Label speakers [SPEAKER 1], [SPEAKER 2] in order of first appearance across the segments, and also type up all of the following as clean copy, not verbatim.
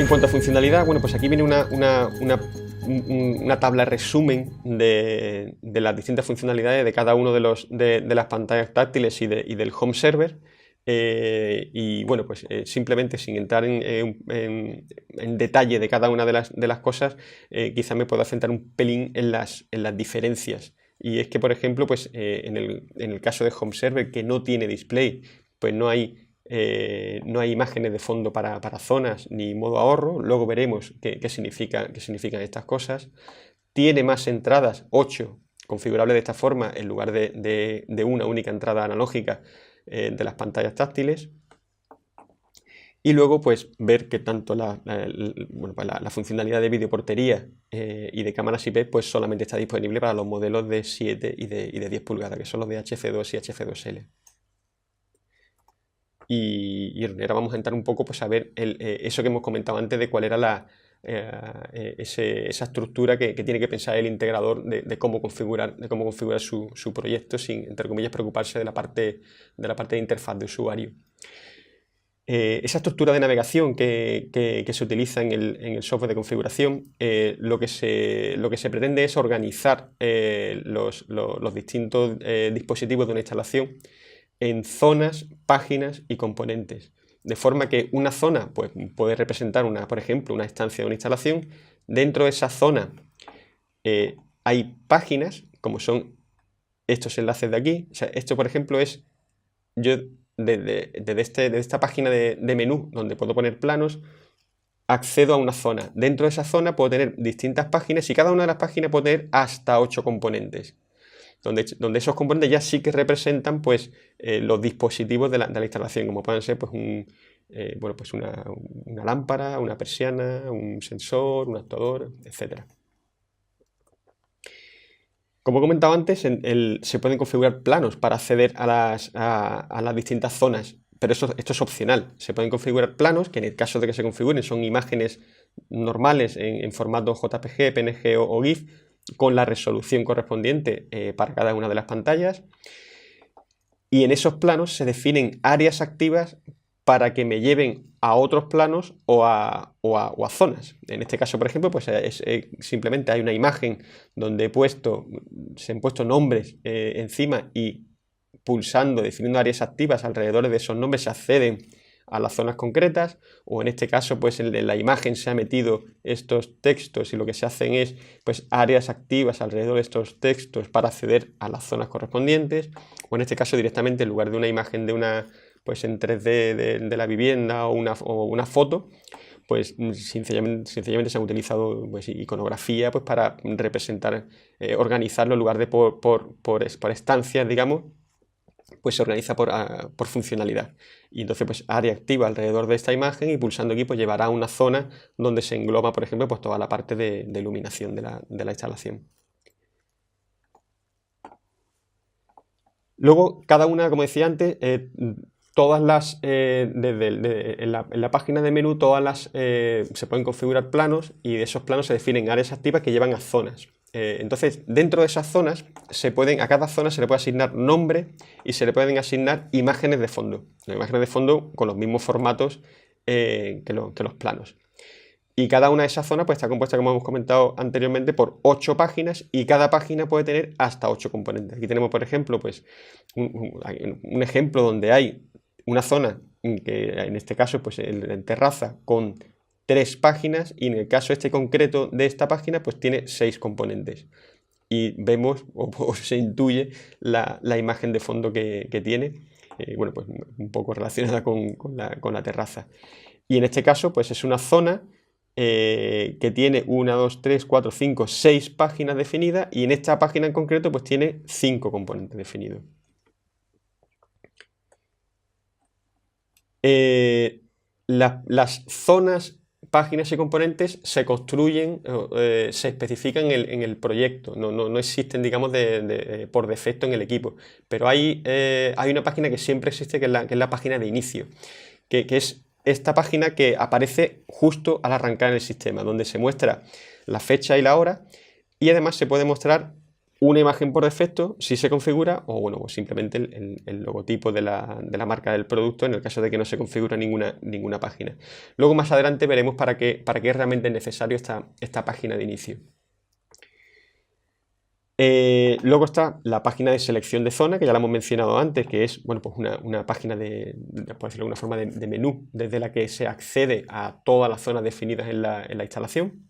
[SPEAKER 1] En cuanto a funcionalidad, bueno, pues aquí viene una tabla resumen de las distintas funcionalidades de cada uno de las pantallas táctiles y del home server. Y bueno, pues simplemente sin entrar en detalle de cada una de las cosas, quizá me pueda centrar un pelín en las diferencias. Y es que, por ejemplo, pues en el caso de home server, que no tiene display, pues no hay imágenes de fondo para zonas ni modo ahorro. Luego veremos qué significan estas cosas. Tiene más entradas, 8, configurables de esta forma, en lugar de una única entrada analógica de las pantallas táctiles. Y luego, pues, ver que tanto la funcionalidad de videoportería y de cámaras IP, pues solamente está disponible para los modelos de 7 y de 10 pulgadas, que son los de HC2 y HC2L. Y ahora vamos a entrar un poco pues, a ver eso que hemos comentado antes de cuál era esa estructura que tiene que pensar el integrador de cómo configurar su proyecto sin, entre comillas, preocuparse de la parte de interfaz de usuario. Esa estructura de navegación que se utiliza en el software de configuración, lo que se pretende es organizar los distintos dispositivos de una instalación en zonas, páginas y componentes. De forma que una zona pues, puede representar, por ejemplo, una instancia de una instalación. Dentro de esa zona hay páginas, como son estos enlaces de aquí. O sea, esto, por ejemplo, es yo desde esta página de menú, donde puedo poner planos, accedo a una zona. Dentro de esa zona puedo tener distintas páginas y cada una de las páginas puede tener hasta 8 componentes. Donde esos componentes ya sí que representan pues, los dispositivos de la instalación, como pueden ser pues, una lámpara, una persiana, un sensor, un actuador, etc. Como he comentado antes, se pueden configurar planos para acceder a las distintas zonas, pero esto es opcional. Se pueden configurar planos que en el caso de que se configuren son imágenes normales en formato JPG, PNG o GIF, con la resolución correspondiente para cada una de las pantallas. Y en esos planos se definen áreas activas para que me lleven a otros planos o a zonas. En este caso, por ejemplo, pues simplemente hay una imagen donde se han puesto nombres encima y pulsando, definiendo áreas activas alrededor de esos nombres se acceden a las zonas concretas, o en este caso pues en la imagen se han metido estos textos y lo que se hacen es pues áreas activas alrededor de estos textos para acceder a las zonas correspondientes, o en este caso directamente en lugar de una imagen pues en 3D de la vivienda o una foto, pues sencillamente se han utilizado pues, iconografía pues, para representar, organizarlo en lugar de por estancias, digamos, pues se organiza por funcionalidad. Y entonces, pues área activa alrededor de esta imagen y pulsando aquí, pues llevará a una zona donde se engloba, por ejemplo, pues toda la parte de iluminación de la instalación. Luego, cada una, como decía antes, todas las, en la página de menú, se pueden configurar planos y de esos planos se definen áreas activas que llevan a zonas. Entonces, dentro de esas zonas, a cada zona se le puede asignar nombre y se le pueden asignar imágenes de fondo. Las imágenes de fondo con los mismos formatos que los planos. Y cada una de esas zonas pues, está compuesta, como hemos comentado anteriormente, por 8 páginas y cada página puede tener hasta 8 componentes. Aquí tenemos, por ejemplo, pues, un ejemplo donde hay una zona que en este caso pues, en terraza con 3 páginas y en el caso concreto de esta página pues tiene 6 componentes. Y vemos o se intuye la imagen de fondo que tiene, bueno, pues un poco relacionada con la terraza. Y en este caso pues es una zona que tiene 1, 2, 3, 4, 5, 6 páginas definidas y en esta página en concreto pues tiene 5 componentes definidos. Las zonas, páginas y componentes se construyen, se especifican en el proyecto, no existen, digamos, por defecto en el equipo, pero hay una página que siempre existe, que es la página de inicio, que es esta página que aparece justo al arrancar el sistema, donde se muestra la fecha y la hora y además se puede mostrar una imagen por defecto si se configura, o bueno, pues simplemente el logotipo de la marca del producto en el caso de que no se configura ninguna página. Luego más adelante veremos para qué es realmente necesario esta página de inicio. Luego está la página de selección de zona, que ya la hemos mencionado antes, que es bueno, pues una página por decirlo de alguna forma, de menú, desde la que se accede a todas las zonas definidas en la instalación.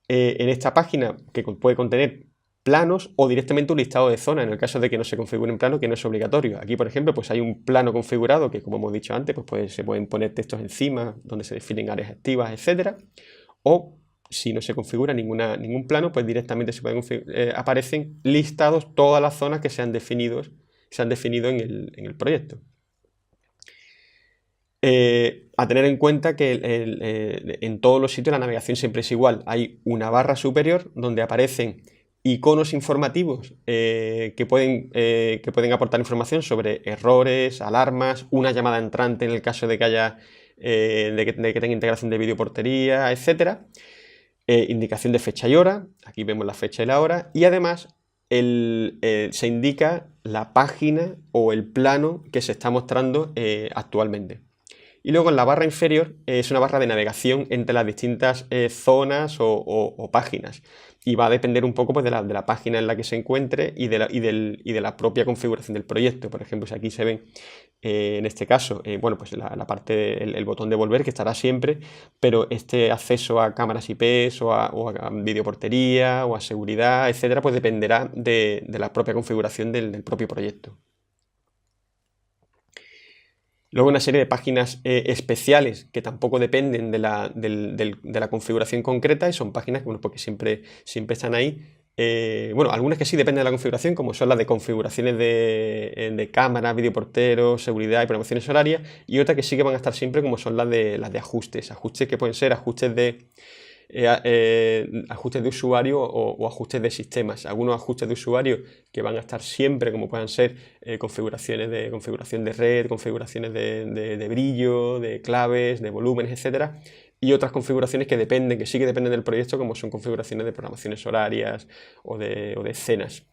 [SPEAKER 1] En esta página, que puede contener planos o directamente un listado de zonas, en el caso de que no se configure en plano, que no es obligatorio. Aquí, por ejemplo, pues hay un plano configurado que, como hemos dicho antes, pues se pueden poner textos encima, donde se definen áreas activas, etcétera. O si no se configura ningún plano, pues directamente aparecen listados todas las zonas que se han definido en el proyecto. A tener en cuenta que en todos los sitios la navegación siempre es igual. Hay una barra superior donde aparecen iconos informativos que pueden aportar información sobre errores, alarmas, una llamada entrante en el caso de que haya de que tenga integración de videoportería, etc. Indicación de fecha y hora. Aquí vemos la fecha y la hora. Y además se indica la página o el plano que se está mostrando actualmente. Y luego en la barra inferior es una barra de navegación entre las distintas zonas o páginas. Y va a depender un poco pues, de la página en la que se encuentre y de la propia configuración del proyecto. Por ejemplo, si aquí se ven, en este caso, bueno, pues la parte, el botón de volver, que estará siempre, pero este acceso a cámaras IPs o a videoportería o a seguridad, etcétera, pues dependerá de la propia configuración del propio proyecto. Luego una serie de páginas especiales que tampoco dependen de la configuración concreta y son páginas que, bueno, porque siempre están ahí. Bueno, algunas que sí dependen de la configuración, como son las de configuraciones de cámaras, videoporteros, seguridad y programaciones horarias, y otras que sí que van a estar siempre, como son las de ajustes que pueden ser ajustes ajustes de usuario o ajustes de sistemas. Algunos ajustes de usuario que van a estar siempre, como puedan ser configuración de red, configuraciones de brillo, de claves, de volúmenes, etcétera. Y otras configuraciones que sí que dependen del proyecto, como son configuraciones de programaciones horarias o de escenas.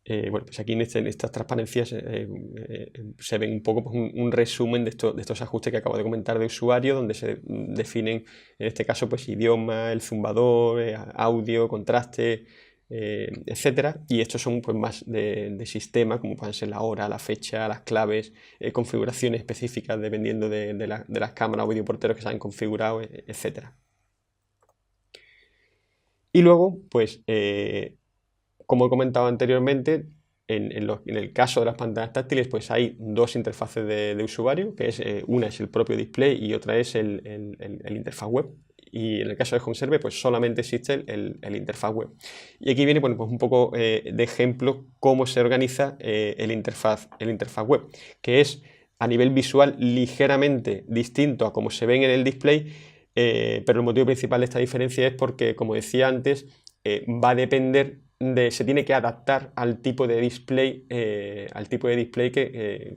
[SPEAKER 1] Bueno, pues aquí en estas transparencias se ven un poco pues, un resumen de estos ajustes que acabo de comentar de usuario, donde se definen, en este caso, pues idioma, el zumbador, audio, contraste, etcétera. Y estos son pues, más de sistema, como pueden ser la hora, la fecha, las claves, configuraciones específicas dependiendo de las cámaras o videoporteros que se han configurado, etcétera. Y luego, pues como he comentado anteriormente, en el caso de las pantallas táctiles, pues hay dos interfaces de usuario, que es una es el propio display y otra es el interfaz web. Y en el caso de HomeServe, pues solamente existe el interfaz web. Y aquí viene bueno, pues un poco de ejemplo cómo se organiza el interfaz web, que es a nivel visual ligeramente distinto a cómo se ven en el display, pero el motivo principal de esta diferencia es porque, como decía antes, va a depender se tiene que adaptar al tipo de display,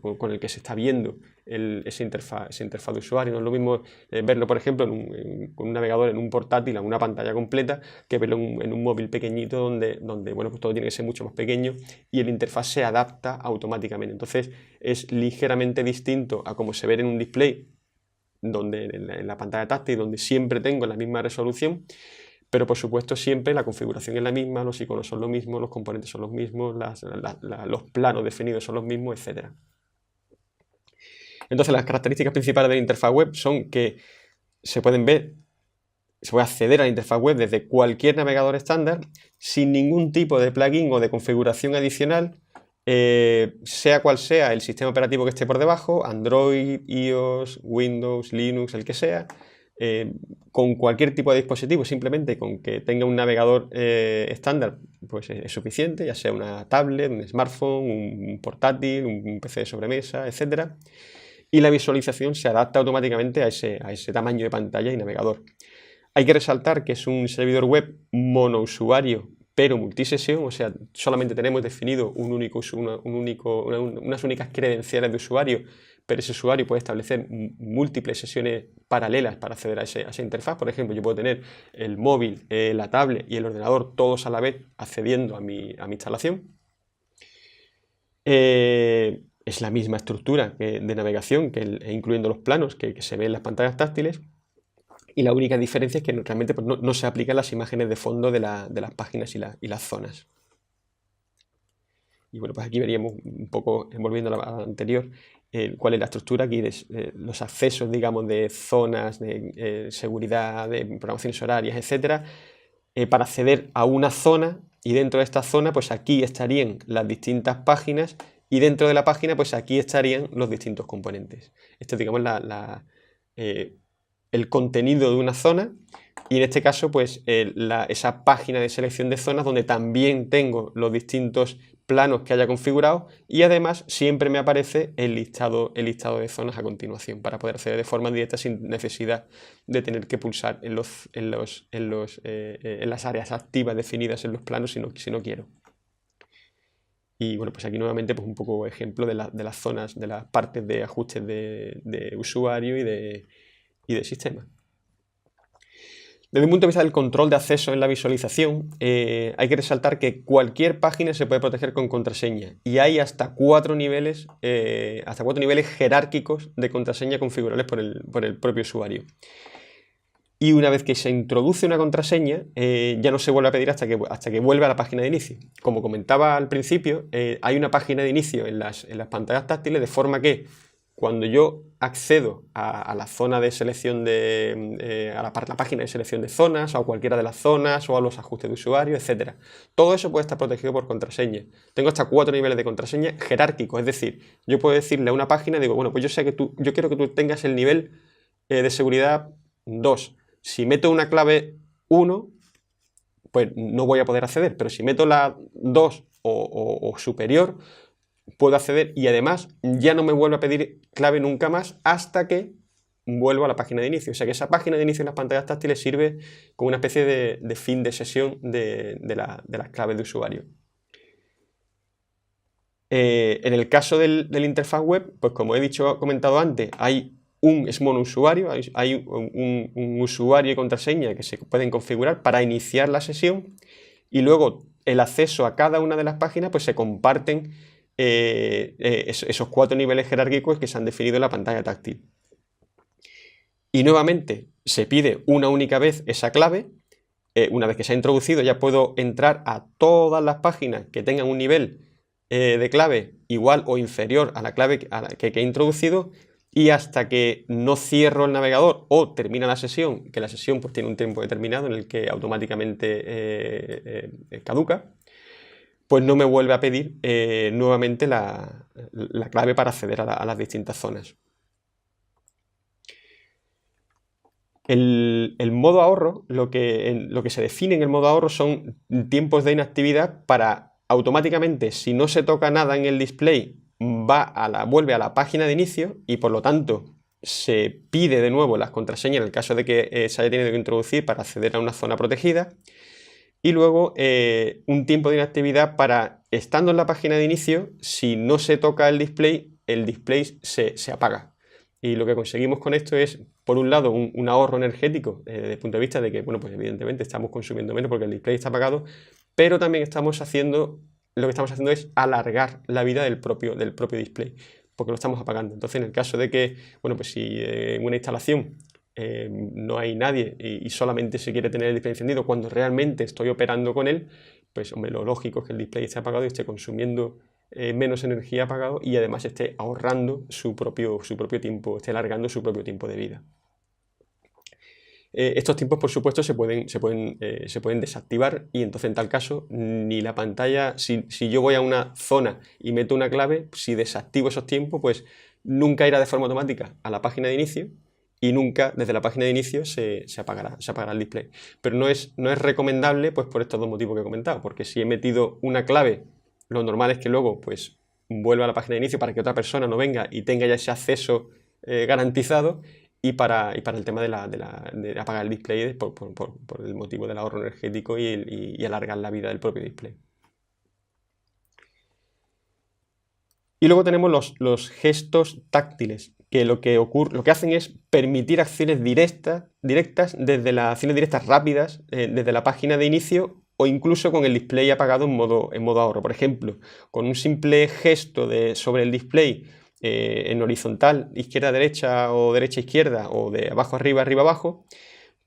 [SPEAKER 1] con el que se está viendo esa interfaz de usuario. No es lo mismo verlo, por ejemplo, con un navegador en un portátil, en una pantalla completa, que verlo en un móvil pequeñito donde bueno, pues todo tiene que ser mucho más pequeño y el interfaz se adapta automáticamente. Entonces es ligeramente distinto a cómo se ve en un display en la pantalla táctil, donde siempre tengo la misma resolución. Pero por supuesto siempre la configuración es la misma, los iconos son los mismos, los componentes son los mismos, los planos definidos son los mismos, etc. Entonces las características principales de la interfaz web son que se puede acceder a la interfaz web desde cualquier navegador estándar sin ningún tipo de plugin o de configuración adicional, sea cual sea el sistema operativo que esté por debajo, Android, iOS, Windows, Linux, el que sea. Con cualquier tipo de dispositivo, simplemente con que tenga un navegador estándar, pues es suficiente, ya sea una tablet, un smartphone, un portátil, un PC de sobremesa, etc. Y la visualización se adapta automáticamente a ese tamaño de pantalla y navegador. Hay que resaltar que es un servidor web monousuario, pero multisesión, o sea, solamente tenemos definido unas únicas credenciales de usuario pero ese usuario puede establecer múltiples sesiones paralelas para acceder a esa interfaz. Por ejemplo, yo puedo tener el móvil, la tablet y el ordenador todos a la vez accediendo a mi instalación. Es la misma estructura de navegación, incluyendo los planos que se ven en las pantallas táctiles, y la única diferencia es que realmente pues, no se aplican las imágenes de fondo de las páginas y las zonas. Y bueno, pues aquí veríamos un poco, volviendo a la anterior, cuál es la estructura aquí, los accesos, digamos, de zonas, de seguridad, de programaciones horarias, etcétera, para acceder a una zona, y dentro de esta zona, pues aquí estarían las distintas páginas, y dentro de la página, pues aquí estarían los distintos componentes. Esto es, digamos, el contenido de una zona, y en este caso, pues esa página de selección de zonas donde también tengo los distintos planos que haya configurado, y además siempre me aparece el listado de zonas a continuación para poder acceder de forma directa sin necesidad de tener que pulsar en las áreas activas definidas en los planos si no quiero. Y bueno, pues aquí nuevamente pues un poco ejemplo de las zonas, de las partes de ajustes de usuario y de sistema. Desde el punto de vista del control de acceso en la visualización, hay que resaltar que cualquier página se puede proteger con contraseña, y hay hasta 4 niveles jerárquicos de contraseña configurables por el propio usuario. Y una vez que se introduce una contraseña, ya no se vuelve a pedir hasta que vuelva a la página de inicio. Como comentaba al principio, hay una página de inicio en las pantallas táctiles, de forma que cuando yo accedo a la zona de selección a la página de selección de zonas, o a cualquiera de las zonas, o a los ajustes de usuario, etc., todo eso puede estar protegido por contraseña. Tengo hasta 4 niveles de contraseña jerárquicos, es decir, yo puedo decirle a una página, digo, bueno, pues yo quiero que tú tengas el nivel de seguridad 2. Si meto una clave 1, pues no voy a poder acceder, pero si meto la 2 o superior, puedo acceder, y además ya no me vuelve a pedir clave nunca más hasta que vuelvo a la página de inicio. O sea que esa página de inicio en las pantallas táctiles sirve como una especie de fin de sesión de las claves de usuario. En el caso del interfaz web, pues como he comentado antes, es monousuario, hay un usuario y contraseña que se pueden configurar para iniciar la sesión, y luego el acceso a cada una de las páginas pues se comparten esos 4 niveles jerárquicos que se han definido en la pantalla táctil. Y nuevamente se pide una única vez esa clave. Una vez que se ha introducido, ya puedo entrar a todas las páginas que tengan un nivel de clave igual o inferior a la clave que he introducido, y hasta que no cierro el navegador o termina la sesión, que la sesión pues tiene un tiempo determinado en el que automáticamente caduca, pues no me vuelve a pedir nuevamente la clave para acceder a las distintas zonas. El modo ahorro, lo que se define en el modo ahorro son tiempos de inactividad para automáticamente, si no se toca nada en el display, vuelve a la página de inicio, y por lo tanto se pide de nuevo las contraseñas en el caso de que se haya tenido que introducir para acceder a una zona protegida. Y luego un tiempo de inactividad para, estando en la página de inicio, si no se toca el display se apaga. Y lo que conseguimos con esto es, por un lado, un ahorro energético desde el punto de vista de que, bueno, pues evidentemente estamos consumiendo menos porque el display está apagado, pero también lo que estamos haciendo es alargar la vida del propio display, porque lo estamos apagando. Entonces, en el caso de que, bueno, pues si en una instalación no hay nadie y solamente se quiere tener el display encendido cuando realmente estoy operando con él, pues hombre, lo lógico es que el display esté apagado y esté consumiendo menos energía apagado, y además esté ahorrando su propio tiempo, esté alargando su propio tiempo de vida. Estos tiempos, por supuesto, se pueden desactivar, y entonces en tal caso ni la pantalla, si yo voy a una zona y meto una clave, si desactivo esos tiempos, pues nunca irá de forma automática a la página de inicio, y nunca desde la página de inicio se apagará el display. Pero no es recomendable, pues por estos 2 motivos que he comentado, porque si he metido una clave, lo normal es que luego pues vuelva a la página de inicio para que otra persona no venga y tenga ya ese acceso garantizado, y para el tema de apagar el display por el motivo del ahorro energético y alargar la vida del propio display. Y luego tenemos los gestos táctiles, que lo que hacen es permitir acciones directas desde las acciones directas rápidas, desde la página de inicio o incluso con el display apagado en modo ahorro. Por ejemplo, con un simple gesto sobre el display en horizontal, izquierda-derecha o derecha-izquierda o de abajo arriba, arriba-abajo,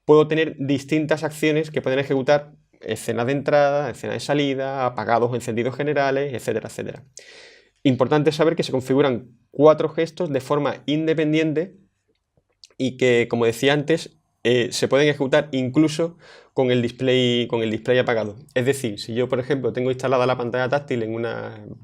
[SPEAKER 1] puedo tener distintas acciones que pueden ejecutar escenas de entrada, escenas de salida, apagados o encendidos generales, etcétera, etcétera. Importante saber que se configuran 4 gestos de forma independiente y que, como decía antes, se pueden ejecutar incluso con el display apagado. Es decir, si yo, por ejemplo, tengo instalada la pantalla táctil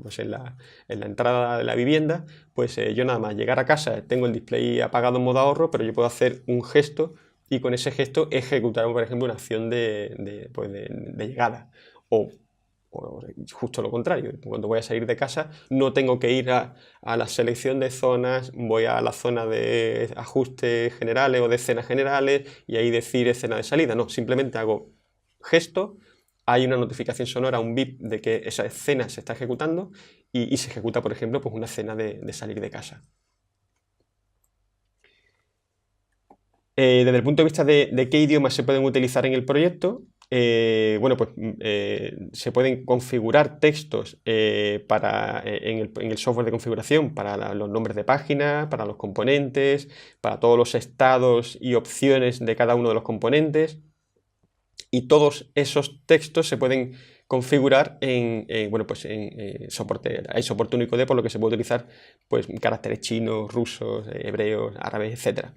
[SPEAKER 1] pues en la entrada de la vivienda, pues yo nada más llegar a casa tengo el display apagado en modo ahorro, pero yo puedo hacer un gesto y con ese gesto ejecutar, por ejemplo, una acción pues de llegada. O justo lo contrario, cuando voy a salir de casa no tengo que ir a la selección de zonas, voy a la zona de ajustes generales o de escenas generales y ahí decir escena de salida. No, simplemente hago gesto, hay una notificación sonora, un bip de que esa escena se está ejecutando y se ejecuta, por ejemplo, pues una escena de salir de casa. Desde el punto de vista de qué idiomas se pueden utilizar en el proyecto, bueno, pues se pueden configurar textos en el software de configuración para los nombres de página, para los componentes, para todos los estados y opciones de cada uno de los componentes. Y todos esos textos se pueden configurar bueno, pues soporte. Hay soporte único por lo que se puede utilizar pues, caracteres chinos, rusos, hebreos, árabes, etc.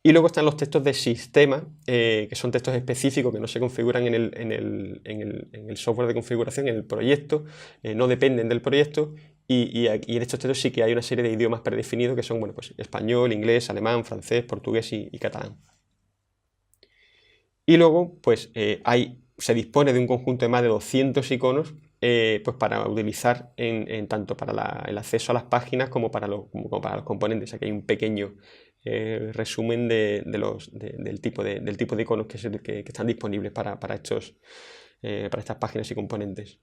[SPEAKER 1] Y luego están los textos de sistema, que son textos específicos que no se configuran en el software de configuración, en el proyecto, no dependen del proyecto. Y en estos textos sí que hay una serie de idiomas predefinidos que son bueno, pues, español, inglés, alemán, francés, portugués y catalán. Y luego pues, se dispone de un conjunto de más de 200 iconos pues para utilizar tanto para el acceso a las páginas como para los componentes. Aquí hay un pequeño resumen del tipo de iconos que están disponibles para estas páginas y componentes.